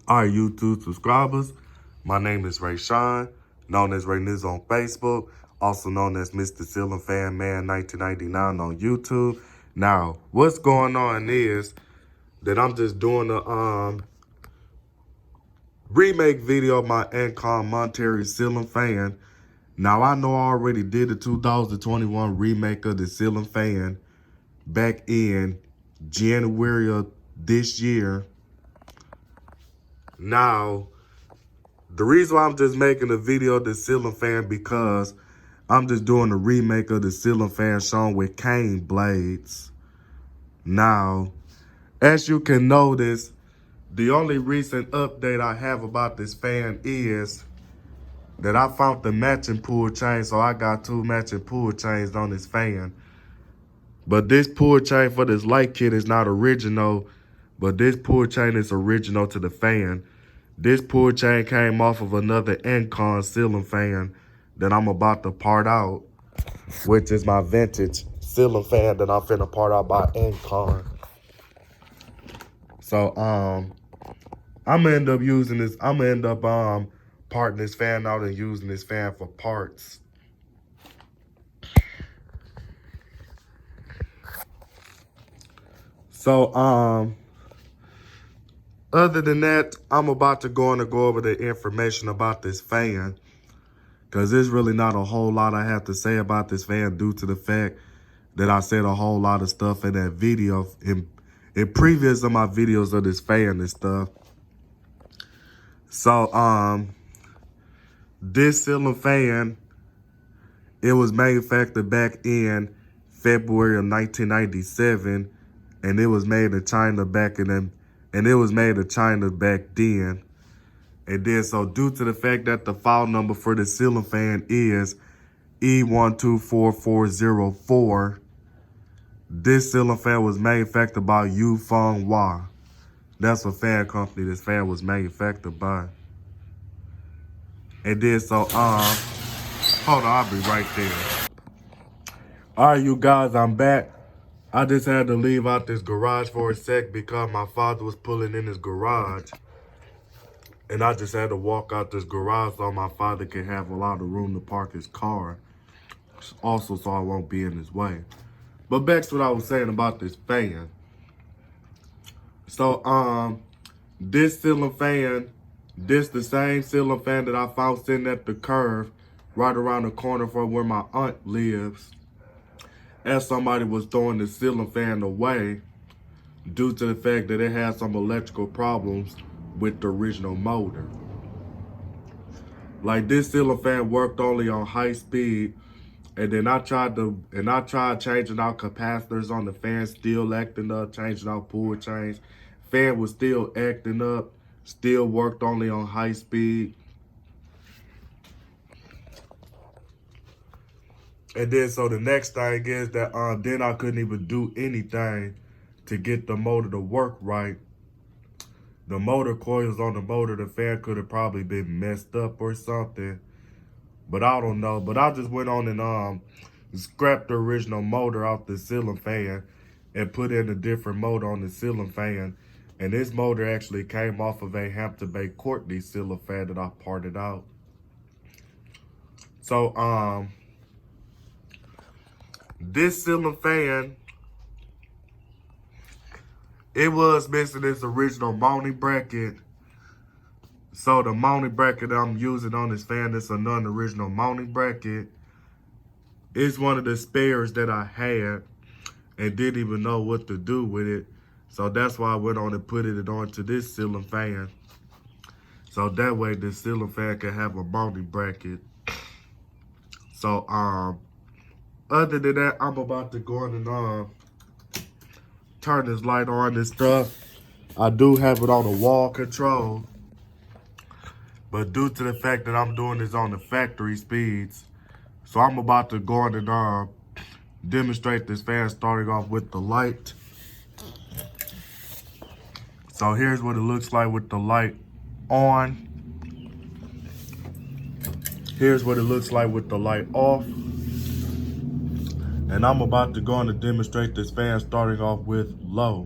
All right, YouTube subscribers, my name is Ray Sean, known as Ray Niz on Facebook, also known as Mr. Ceiling Fan Man 1999 on YouTube. Now, what's going on is that I'm just doing a remake video of my Encon Monterrey ceiling fan. Now, I know I already did the 2021 remake of the ceiling fan back in January of this year. Now, the reason why I'm just making a video of the ceiling fan because I'm just doing a remake of the ceiling fan shown with cane blades. Now, as you can notice, the only recent update I have about this fan is that I found the matching pull chain, so I got two matching pull chains on this fan. But this pull chain for this light kit is not original, but this pull chain is original to the fan. This pull chain came off of another Encon ceiling fan that I'm about to part out, which is my vintage ceiling fan that I'm finna part out by Encon. So I'm gonna end up using this. I'm gonna end up parting this fan out and using this fan for parts. So other than that, I'm about to go over the information about this fan, because there's really not a whole lot I have to say about this fan due to the fact that I said a whole lot of stuff in that video, in previous of my videos of this fan and stuff. So, this ceiling fan, it was manufactured back in February of 1997, and it was made in China back then. And And then, so due to the fact that the file number for the ceiling fan is E124404, this ceiling fan was manufactured by Yufeng Hua. That's what fan company this fan was manufactured by. And then, so, hold on, I'll be right there. All right, you guys, I'm back. I just had to leave out this garage for a sec because my father was pulling in his garage. And I just had to walk out this garage so my father can have a lot of room to park his car. Also, so I won't be in his way. But back to what I was saying about this fan. So, this ceiling fan, this the same ceiling fan that I found sitting at the curve right around the corner from where my aunt lives. As somebody was throwing the ceiling fan away due to the fact that it had some electrical problems with the original motor. Like, this ceiling fan worked only on high speed, and then I tried changing out capacitors on the fan, still acting up, changing out pull chains. Fan was still acting up, still worked only on high speed. And then, so the next thing is that then I couldn't even do anything to get the motor to work right. The motor coils on the motor, the fan could have probably been messed up or something. But I don't know. But I just went on and scrapped the original motor off the ceiling fan and put in a different motor on the ceiling fan. And this motor actually came off of a Hampton Bay Courtney ceiling fan that I parted out. So, this ceiling fan, it was missing its original mounting bracket. So the mounting bracket that I'm using on this fan is a non-original mounting bracket. It's one of the spares that I had and didn't even know what to do with it. So that's why I went on and put it onto this ceiling fan. So that way the ceiling fan can have a mounting bracket. So, other than that, I'm about to go in and turn this light on and stuff. I do have it on the wall control. But due to the fact that I'm doing this on the factory speeds, so I'm about to go in and demonstrate this fan starting off with the light. So here's what it looks like with the light on. Here's what it looks like with the light off. And I'm about to go in and demonstrate this fan starting off with low.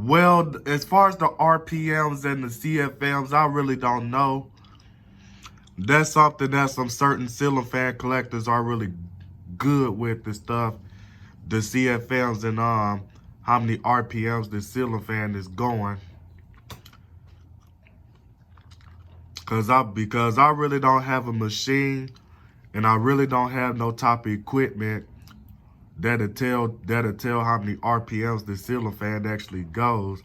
Well, as far as the RPMs and the CFMs, I really don't know. That's something that some certain ceiling fan collectors are really good with, the stuff, the CFMs and how many RPMs the ceiling fan is going. Because I really don't have a machine, and I really don't have no type of equipment that'll tell how many RPMs the ceiling fan actually goes.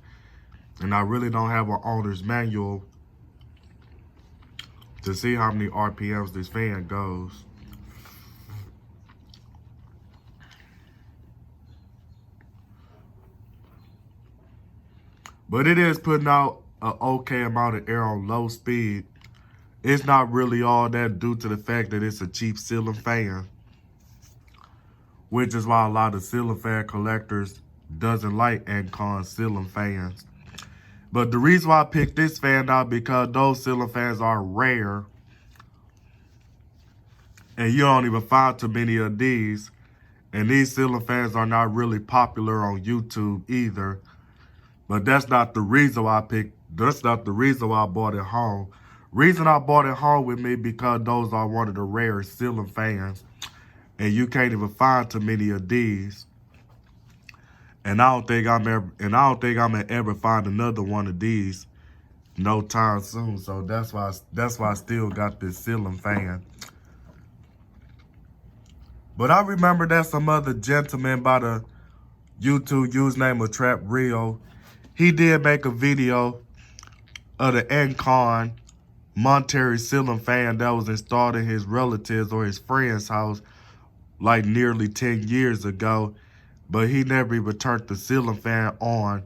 And I really don't have an owner's manual to see how many RPMs this fan goes. But it is putting out an okay amount of air on low speed. It's not really all that due to the fact that it's a cheap ceiling fan, which is why a lot of ceiling fan collectors doesn't like Encon ceiling fans. But the reason why I picked this fan out because those ceiling fans are rare. And you don't even find too many of these. And these ceiling fans are not really popular on YouTube either. But that's not the reason why that's not the reason why I bought it home. Reason I bought it home with me because those are one of the rarest ceiling fans. And you can't even find too many of these. And I don't think I'm gonna ever find another one of these no time soon. So that's why I still got this ceiling fan. But I remember that some other gentleman by the YouTube username of Trap Rio, he did make a video of the Encon Monterrey ceiling fan that was installed in his relatives or his friend's house like nearly 10 years ago. But he never even turned the ceiling fan on.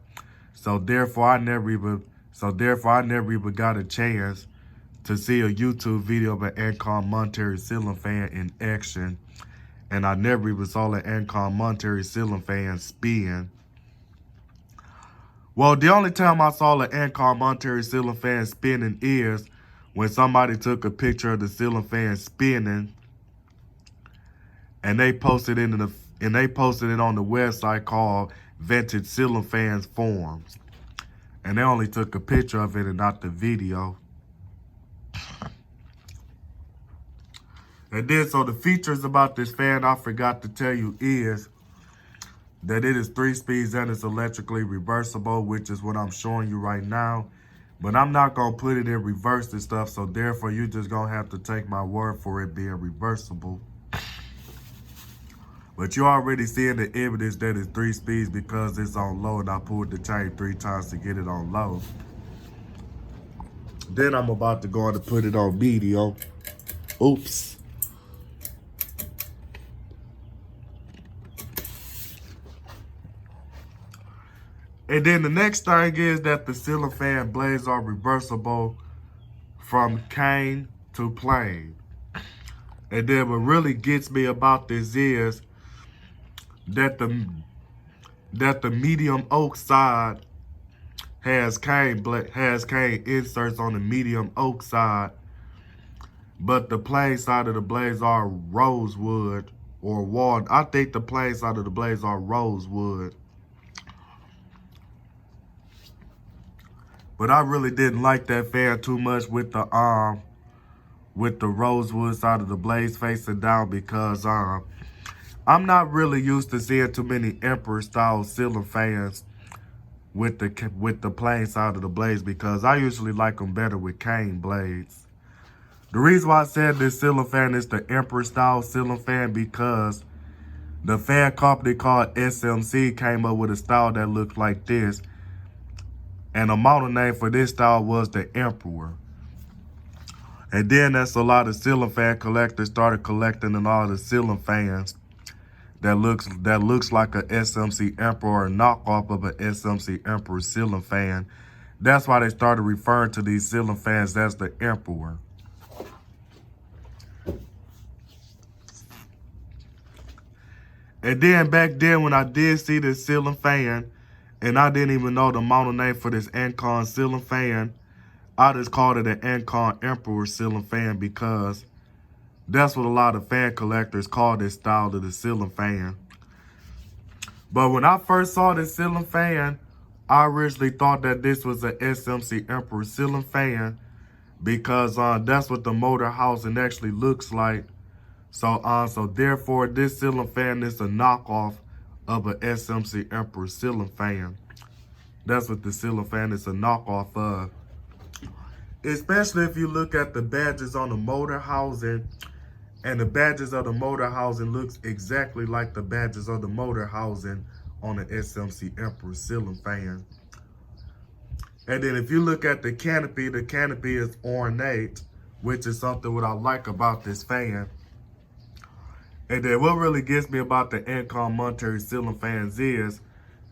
So therefore I never even got a chance to see a YouTube video of an Encon Monterrey ceiling fan in action. And I never even saw an Encon Monterrey ceiling fan spin. Well, the only time I saw an Encon Monterrey ceiling fan spinning is when somebody took a picture of the ceiling fan spinning and they posted it on the website called Vintage Ceiling Fans Forums. And they only took a picture of it and not the video. And then, so the features about this fan I forgot to tell you is that it is 3 speeds and it's electrically reversible, which is what I'm showing you right now. But I'm not going to put it in reverse and stuff, so therefore you're just going to have to take my word for it being reversible. But you're already seeing the evidence that it's 3 speeds because it's on low and I pulled the chain 3 times to get it on low. Then I'm about to go on to put it on medium. Oops. And then the next thing is that the ceiling fan blades are reversible from cane to plane. And then what really gets me about this is that the medium oak side has cane inserts on the medium oak side, but the plain side of the blades are rosewood or walnut. I think the plain side of the blades are rosewood. But I really didn't like that fan too much with the rosewood side of the blades facing down because I'm not really used to seeing too many Emperor style ceiling fans with the plain side of the blades because I usually like them better with cane blades. The reason why I said this ceiling fan is the Emperor style ceiling fan because the fan company called SMC came up with a style that looked like this. And the model name for this style was the Emperor. And then that's a lot of ceiling fan collectors started collecting a lot of ceiling fans that looks like a SMC Emperor or a knockoff of a SMC Emperor ceiling fan. That's why they started referring to these ceiling fans as the Emperor. And then back then when I did see this ceiling fan, and I didn't even know the model name for this Encon ceiling fan, I just called it an Encon Emperor ceiling fan because that's what a lot of fan collectors call this style of the ceiling fan. But when I first saw this ceiling fan I originally thought that this was a SMC Emperor ceiling fan because that's what the motor housing actually looks like. So therefore, this ceiling fan is a knockoff of a SMC Emperor ceiling fan. That's what the ceiling fan is a knockoff of. Especially if you look at the badges on the motor housing, and the badges of the motor housing looks exactly like the badges of the motor housing on the SMC Emperor ceiling fan. And then if you look at the canopy is ornate, which is something what I like about this fan. And then what really gets me about the Encon Monterrey ceiling fans is,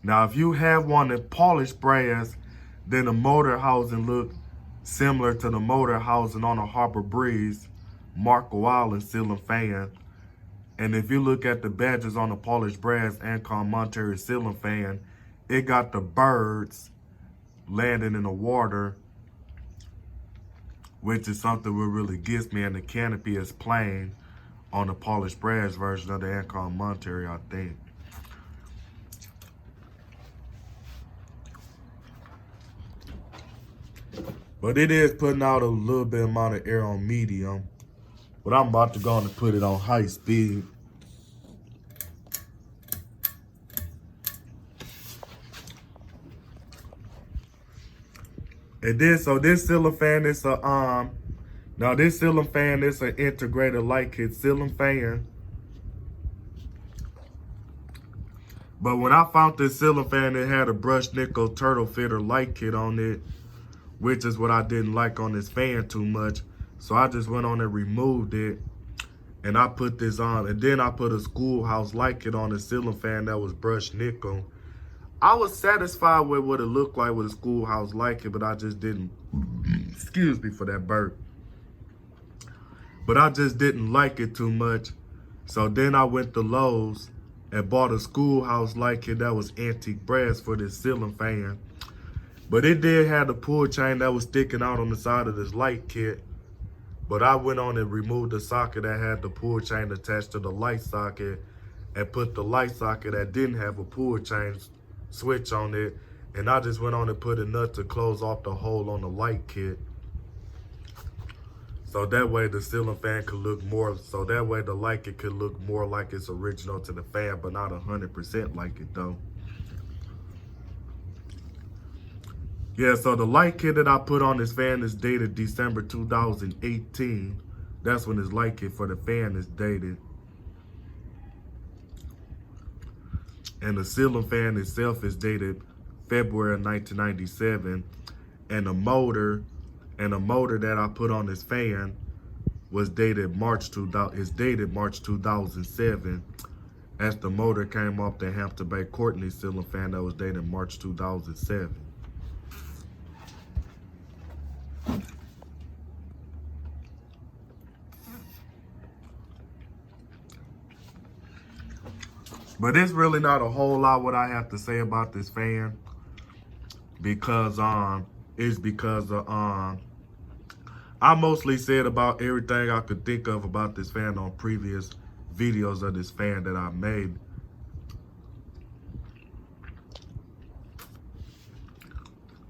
now if you have one in polished brass, then the motor housing look similar to the motor housing on a Harbor Breeze Marco Island ceiling fan. And if you look at the badges on the polished brass Encon Monterrey ceiling fan, it got the birds landing in the water, which is something that really gets me, and the canopy is plain on the polished brass version of the Encon Monterrey, I think. But it is putting out a little bit amount of air on medium. But I'm about to go on and put it on high speed. And then, so this ceiling fan is now this ceiling fan is an integrated light kit ceiling fan. But when I found this ceiling fan, it had a brushed nickel turtle fitter light kit on it, which is what I didn't like on this fan too much. So I just went on and removed it, and I put this on. And then I put a schoolhouse light kit on the ceiling fan that was brushed nickel. I was satisfied with what it looked like with a schoolhouse light kit, but I just didn't, excuse me for that burp. But I just didn't like it too much. So then I went to Lowe's and bought a schoolhouse light kit that was antique brass for this ceiling fan. But it did have the pull chain that was sticking out on the side of this light kit. But I went on and removed the socket that had the pull chain attached to the light socket and put the light socket that didn't have a pull chain switch on it. And I just went on and put a nut to close off the hole on the light kit. So that way the ceiling fan could look more, so that way the light kit could look more like it's original to the fan, but not 100% like it though. Yeah, so the light kit that I put on this fan is dated December 2018. That's when this light kit for the fan is dated. And the ceiling fan itself is dated February 1997. And the motor that I put on this fan was dated March 2007. As the motor came off the Hampton Bay Courtney ceiling fan that was dated March 2007. But it's really not a whole lot what I have to say about this fan, because I mostly said about everything I could think of about this fan on previous videos of this fan that I made.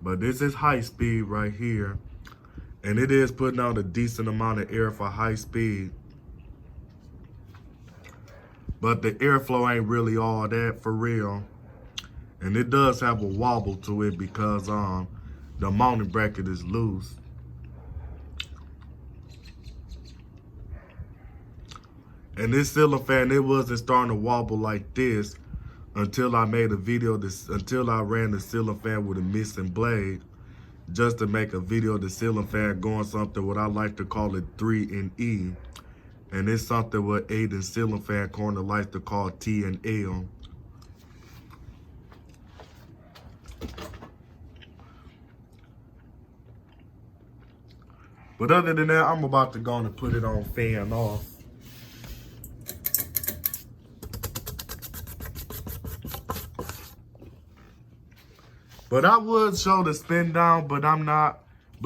But this is high speed right here, and it is putting out a decent amount of air for high speed. But the airflow ain't really all that for real. And it does have a wobble to it because the mounting bracket is loose. And this ceiling fan, it wasn't starting to wobble like this until I made a video, until I ran the ceiling fan with a missing blade, just to make a video of the ceiling fan going something what I like to call it 3 and E. And it's something what Aiden ceiling fan corner likes to call T and L. But other than that, I'm about to go on and put it on fan off. But I would show the spin down, but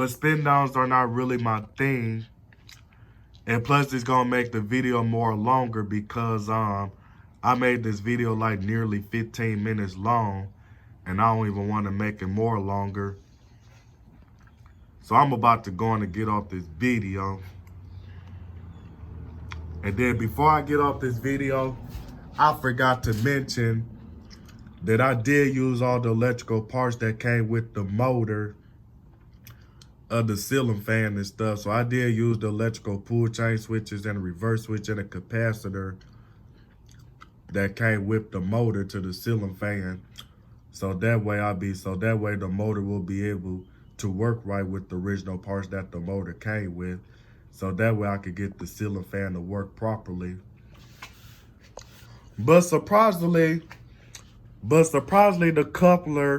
spin downs are not really my thing. And plus it's gonna make the video more longer because I made this video like nearly 15 minutes long. and I don't even want to make it more longer. So I'm about to go on and get off this video. And then before I get off this video, I forgot to mention that I did use all the electrical parts that came with the motor of the ceiling fan and stuff. So I did use the electrical pull chain switches and a reverse switch and a capacitor that came with the motor to the ceiling fan. So that way the motor will be able to work right with the original parts that the motor came with. So that way I could get the ceiling fan to work properly. But surprisingly, the coupler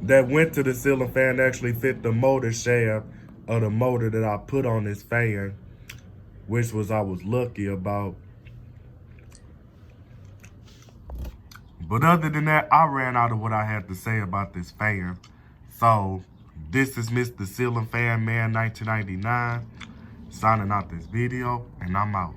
that went to the ceiling fan actually fit the motor shaft of the motor that I put on this fan, which I was lucky about. But other than that, I ran out of what I had to say about this fan. So this is Mr. Ceiling Fan Man 1999 signing out this video, and I'm out.